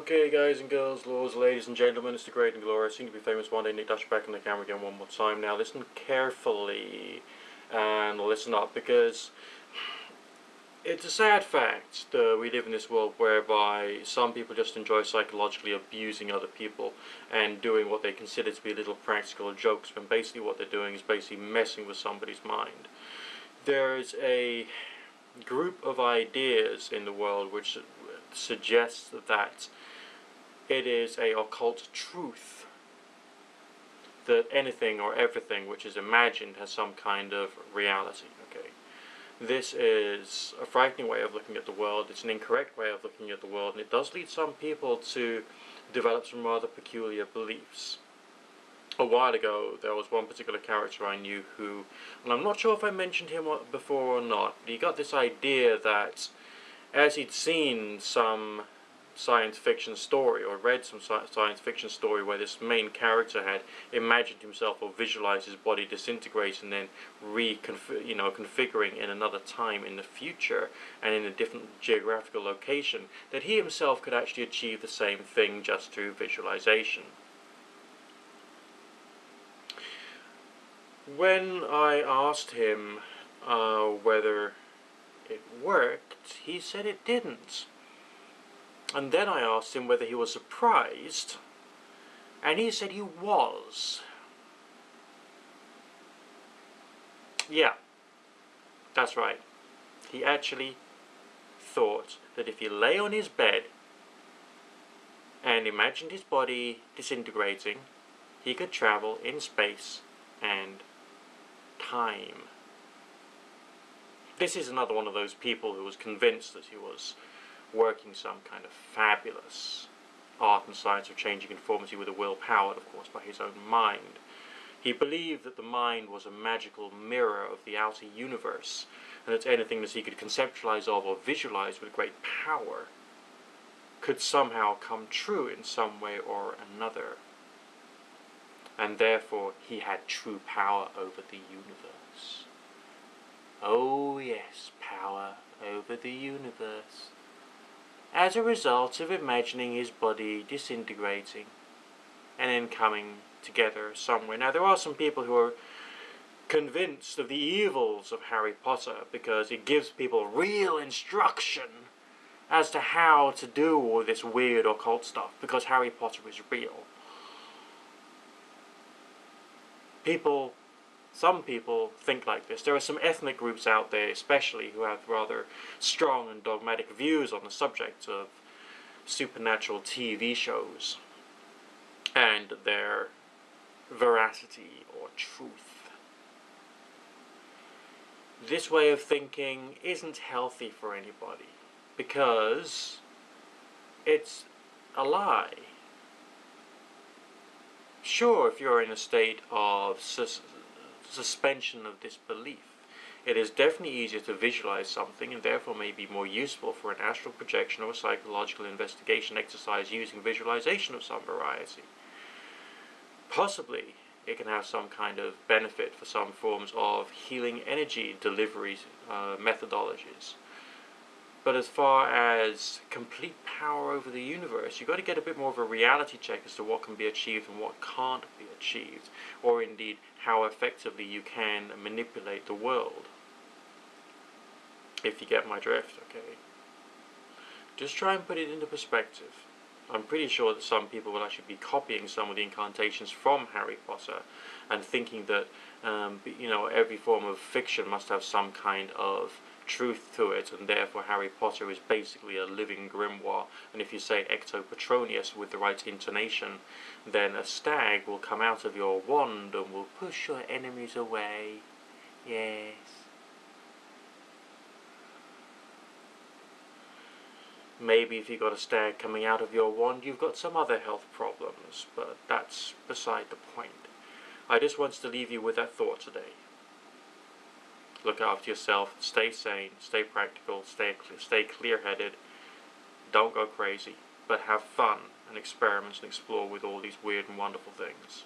Okay, guys and girls, lords, ladies and gentlemen, it's the great and glorious, soon to be famous one day, Nick Dash back on the camera again one more time. Now listen carefully and listen up, because it's a sad fact that we live in this world whereby some people just enjoy psychologically abusing other people and doing what they consider to be little practical jokes, when basically what they're doing is basically messing with somebody's mind. There's a group of ideas in the world which suggests that it is a occult truth that anything or everything which is imagined has some kind of reality. Okay, this is a frightening way of looking at the world. It's an incorrect way of looking at the world, and it does lead some people to develop some rather peculiar beliefs. A while ago, there was one particular character I knew who, and I'm not sure if I mentioned him before or not, but he got this idea that as he'd seen some science fiction story, or read some science fiction story where this main character had imagined himself or visualized his body disintegrating and then configuring in another time in the future and in a different geographical location, that he himself could actually achieve the same thing just through visualization. When I asked him whether it worked, he said it didn't. And then I asked him whether he was surprised, and he said he was. Yeah, that's right. He actually thought that if he lay on his bed and imagined his body disintegrating, he could travel in space and time. This is another one of those people who was convinced that he was working some kind of fabulous art and science of changing conformity with a will powered, of course, by his own mind. He believed that the mind was a magical mirror of the outer universe, and that anything that he could conceptualize of or visualize with great power could somehow come true in some way or another. And therefore he had true power over the universe. Oh yes, power over the universe. As a result of imagining his body disintegrating and then coming together somewhere. Now there are some people who are convinced of the evils of Harry Potter because it gives people real instruction as to how to do all this weird occult stuff, because Harry Potter is real. Some people think like this. There are some ethnic groups out there especially who have rather strong and dogmatic views on the subject of supernatural TV shows and their veracity or truth. This way of thinking isn't healthy for anybody because it's a lie. Sure, if you're in a state of suspension of disbelief, it is definitely easier to visualize something, and therefore may be more useful for an astral projection or a psychological investigation exercise using visualization of some variety. Possibly it can have some kind of benefit for some forms of healing energy delivery methodologies. But as far as complete power over the universe, you've got to get a bit more of a reality check as to what can be achieved and what can't be achieved, or indeed how effectively you can manipulate the world. If you get my drift, okay? Just try and put it into perspective. I'm pretty sure that some people will actually be copying some of the incantations from Harry Potter and thinking that every form of fiction must have some kind of truth to it, and therefore Harry Potter is basically a living grimoire, and if you say Ecto Patronius with the right intonation, then a stag will come out of your wand and will push your enemies away. Yes. Maybe if you've got a stag coming out of your wand, you've got some other health problems, but that's beside the point. I just wanted to leave you with that thought today. Look after yourself, stay sane, stay practical, stay clear-headed, don't go crazy, but have fun and experiment and explore with all these weird and wonderful things.